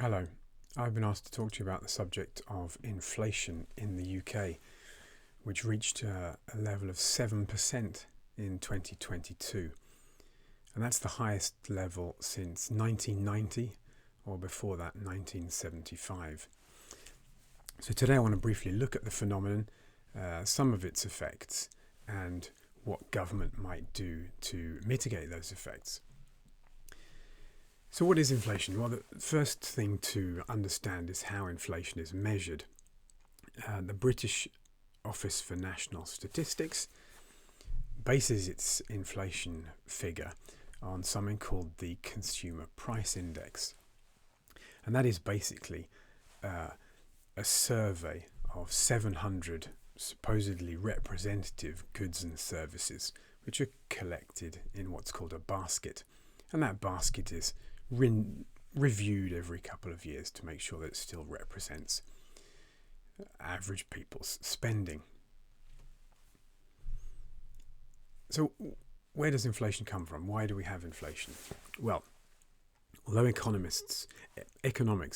Hello, I've been asked to talk to you about the subject of inflation in the UK, which reached a level of 7% in 2022. And that's the highest level since 1990, or before that, 1975. So today I want to briefly look at the phenomenon, some of its effects, and what government might do to mitigate those effects. So what is inflation? Well, the first thing to understand is how inflation is measured. The British Office for National Statistics bases its inflation figure on something called the Consumer Price Index. And that is basically a survey of 700 supposedly representative goods and services, which are collected in what's called a basket. And that basket is reviewed every couple of years to make sure that it still represents average people's spending. So where does inflation come from? Why do we have inflation? Well, although economics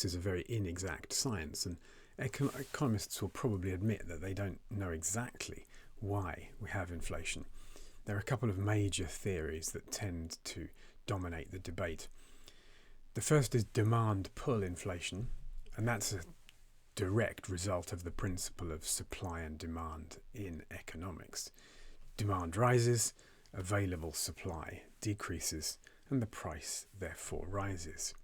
is a very inexact science, and economists will probably admit that they don't know exactly why we have inflation. There are a couple of major theories that tend to dominate the debate. The first is demand-pull inflation, and that's a direct result of the principle of supply and demand in economics. Demand rises, available supply decreases, and the price therefore rises.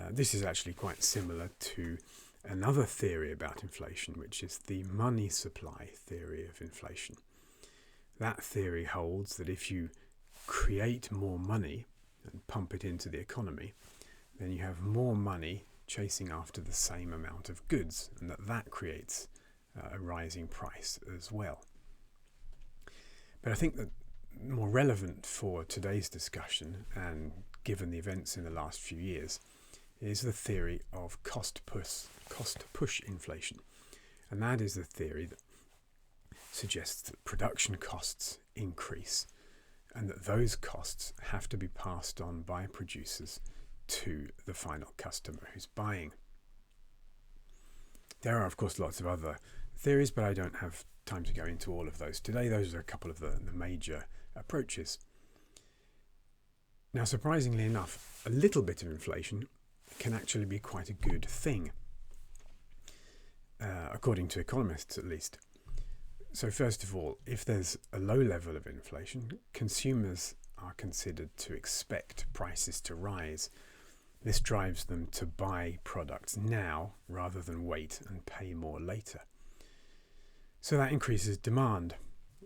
This is actually quite similar to another theory about inflation, which is the money supply theory of inflation. That theory holds that if you create more money and pump it into the economy, then you have more money chasing after the same amount of goods, and that creates a rising price as well. But I think that more relevant for today's discussion, and given the events in the last few years, is the theory of cost push inflation. And that is the theory that suggests that production costs increase and that those costs have to be passed on by producers to the final customer who's buying. There are, of course, lots of other theories, but I don't have time to go into all of those today. Those are a couple of the major approaches. Now, surprisingly enough, a little bit of inflation can actually be quite a good thing, according to economists at least. So first of all, if there's a low level of inflation, consumers are considered to expect prices to rise. This drives them to buy products now rather than wait and pay more later. So that increases demand.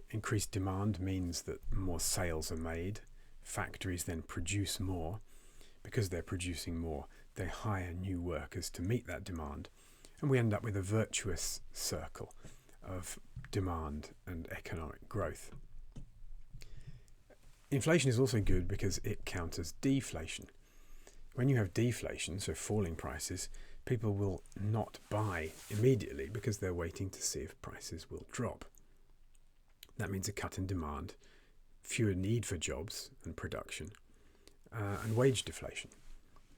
Increased demand means that more sales are made. Factories then produce more. Because they're producing more, they hire new workers to meet that demand. And we end up with a virtuous circle of demand and economic growth. Inflation is also good because it counters deflation. When you have deflation, so falling prices, people will not buy immediately because they're waiting to see if prices will drop. That means a cut in demand, fewer need for jobs and production, and wage deflation.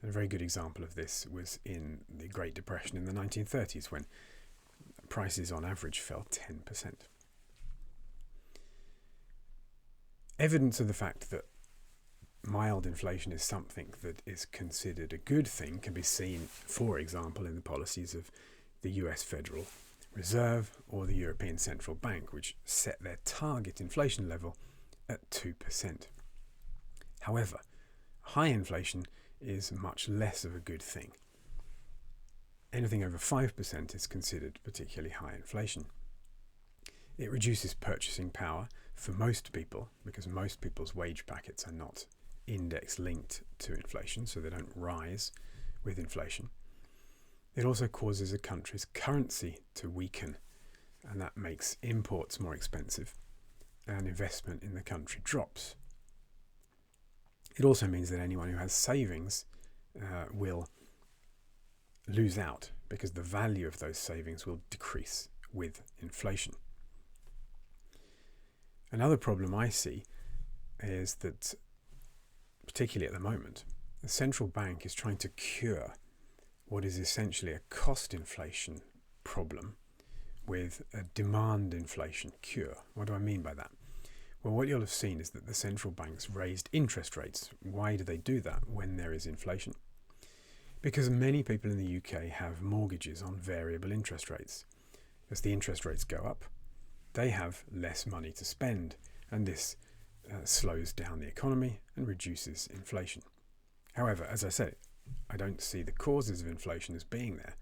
And a very good example of this was in the Great Depression in the 1930s, when prices on average fell 10%. Evidence of the fact that mild inflation is something that is considered a good thing can be seen, for example, in the policies of the US Federal Reserve or the European Central Bank, which set their target inflation level at 2%. However, high inflation is much less of a good thing. Anything over 5% is considered particularly high inflation. It reduces purchasing power for most people because most people's wage packets are not index linked to inflation, so they don't rise with inflation. It also causes a country's currency to weaken, and that makes imports more expensive and investment in the country drops. It also means that anyone who has savings will lose out because the value of those savings will decrease with inflation. Another problem I see is that, particularly at the moment, the central bank is trying to cure what is essentially a cost inflation problem with a demand inflation cure. What do I mean by that? Well, what you'll have seen is that the central banks raised interest rates. Why do they do that when there is inflation? Because many people in the UK have mortgages on variable interest rates. As the interest rates go up, they have less money to spend, and this slows down the economy and reduces inflation. However, as I said, I don't see the causes of inflation as being there,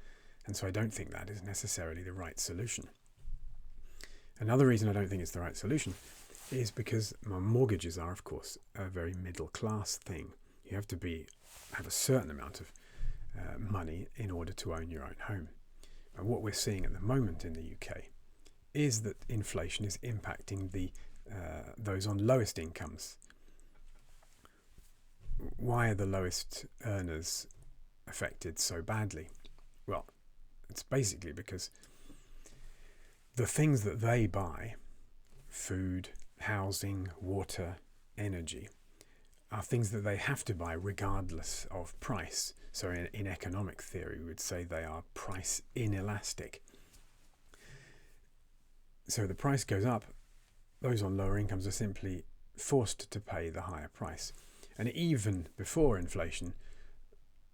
and so I don't think that is necessarily the right solution. Another reason I don't think it's the right solution is because mortgages are, of course, a very middle class thing. You have to have a certain amount of money in order to own your own home. And what we're seeing at the moment in the UK is that inflation is impacting those on lowest incomes. Why are the lowest earners affected so badly? Well, it's basically because the things that they buy, food, housing, water, energy, are things that they have to buy regardless of price. So in economic theory, we would say they are price inelastic. So the price goes up, those on lower incomes are simply forced to pay the higher price. And even before inflation,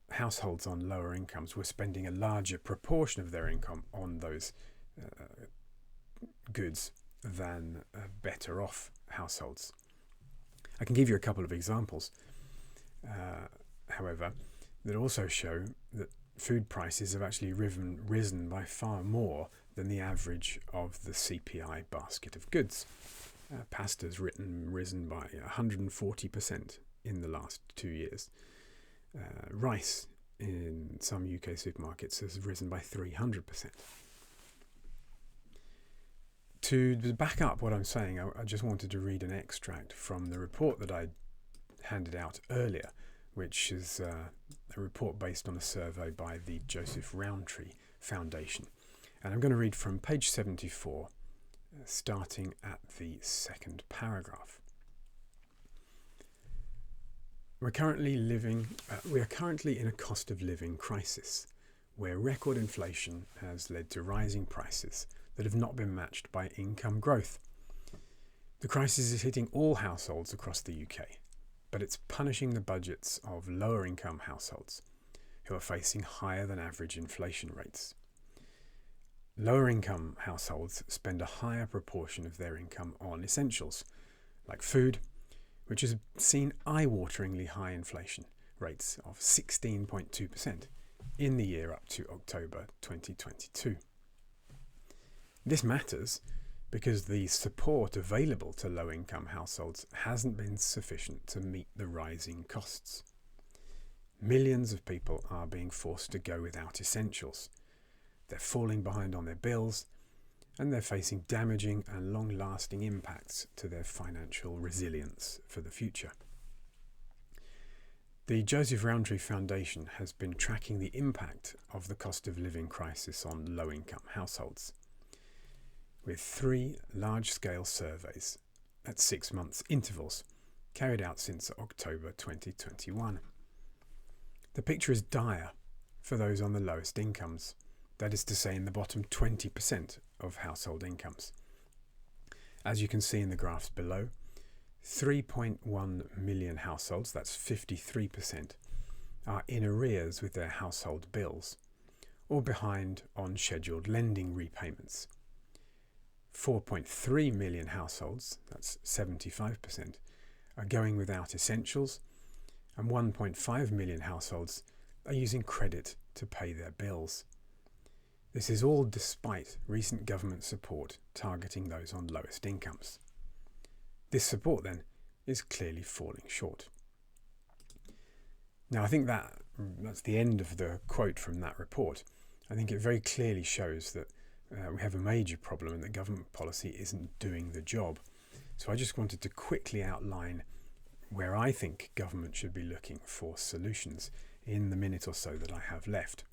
households on lower incomes were spending a larger proportion of their income on those goods than better off households. I can give you a couple of examples, however, that also show that food prices have actually risen by far more than the average of the CPI basket of goods. Pasta's risen by 140% in the last 2 years. Rice in some UK supermarkets has risen by 300%. To back up what I'm saying, I just wanted to read an extract from the report that I handed out earlier, which is a report based on a survey by the Rowntree Foundation. And I'm going to read from page 74, starting at the second paragraph. We are currently in a cost of living crisis, where record inflation has led to rising prices that have not been matched by income growth. The crisis is hitting all households across the UK, but it's punishing the budgets of lower income households who are facing higher than average inflation rates. Lower income households spend a higher proportion of their income on essentials like food, which has seen eye-wateringly high inflation rates of 16.2% in the year up to October 2022. This matters because the support available to low-income households hasn't been sufficient to meet the rising costs. Millions of people are being forced to go without essentials. They're falling behind on their bills, and they're facing damaging and long-lasting impacts to their financial resilience for the future. The Rowntree Foundation has been tracking the impact of the cost of living crisis on low-income households, with 3 large-scale surveys at 6 months intervals carried out since October 2021. The picture is dire for those on the lowest incomes, that is to say in the bottom 20% of household incomes. As you can see in the graphs below, 3.1 million households, that's 53%, are in arrears with their household bills or behind on scheduled lending repayments. 4.3 million households, that's 75%, are going without essentials, and 1.5 million households are using credit to pay their bills. This is all despite recent government support targeting those on lowest incomes. This support, then, is clearly falling short. Now, I think that's the end of the quote from that report. I think it very clearly shows that we have a major problem and that government policy isn't doing the job. So I just wanted to quickly outline where I think government should be looking for solutions in the minute or so that I have left.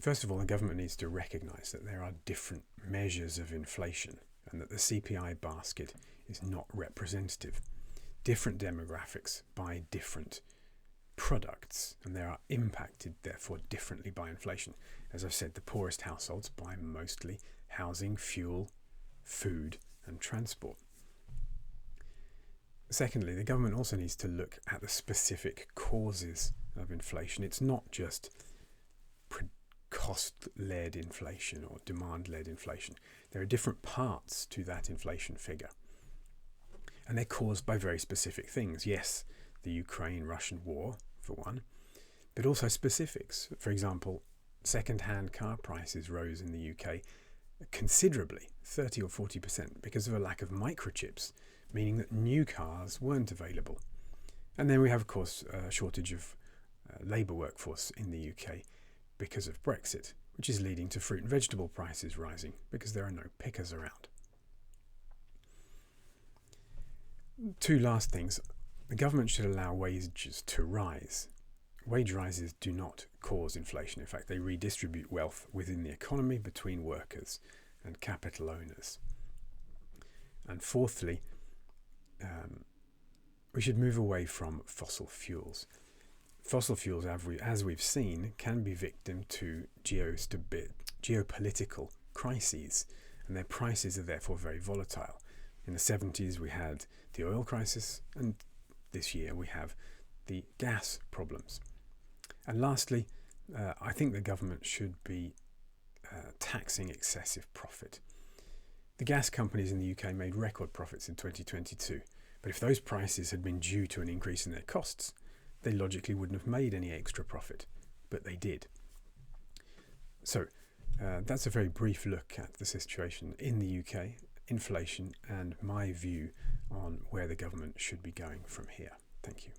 First of all, the government needs to recognise that there are different measures of inflation and that the CPI basket is not representative. different demographics buy different products, and they are impacted therefore differently by inflation. As I've said, the poorest households buy mostly housing, fuel, food and transport. Secondly, the government also needs to look at the specific causes of inflation. It's not just cost-led inflation or demand-led inflation. There are different parts to that inflation figure, and they're caused by very specific things. Yes, the Ukraine-Russian war, for one, but also specifics. For example, second-hand car prices rose in the UK considerably, 30 or 40%, because of a lack of microchips, meaning that new cars weren't available. And then we have, of course, a shortage of labour workforce in the UK because of Brexit, which is leading to fruit and vegetable prices rising because there are no pickers around. Two last things. The government should allow wages to rise. Wage rises do not cause inflation. In fact, they redistribute wealth within the economy between workers and capital owners. And fourthly, we should move away from fossil fuels. Fossil fuels, as we've seen, can be victim to geopolitical crises, and their prices are therefore very volatile. In the 70s we had the oil crisis, and this year we have the gas problems. And lastly, I think the government should be taxing excessive profit. The gas companies in the UK made record profits in 2022, but if those prices had been due to an increase in their costs, they logically wouldn't have made any extra profit, but they did. So that's a very brief look at the situation in the UK, inflation, and my view on where the government should be going from here. Thank you.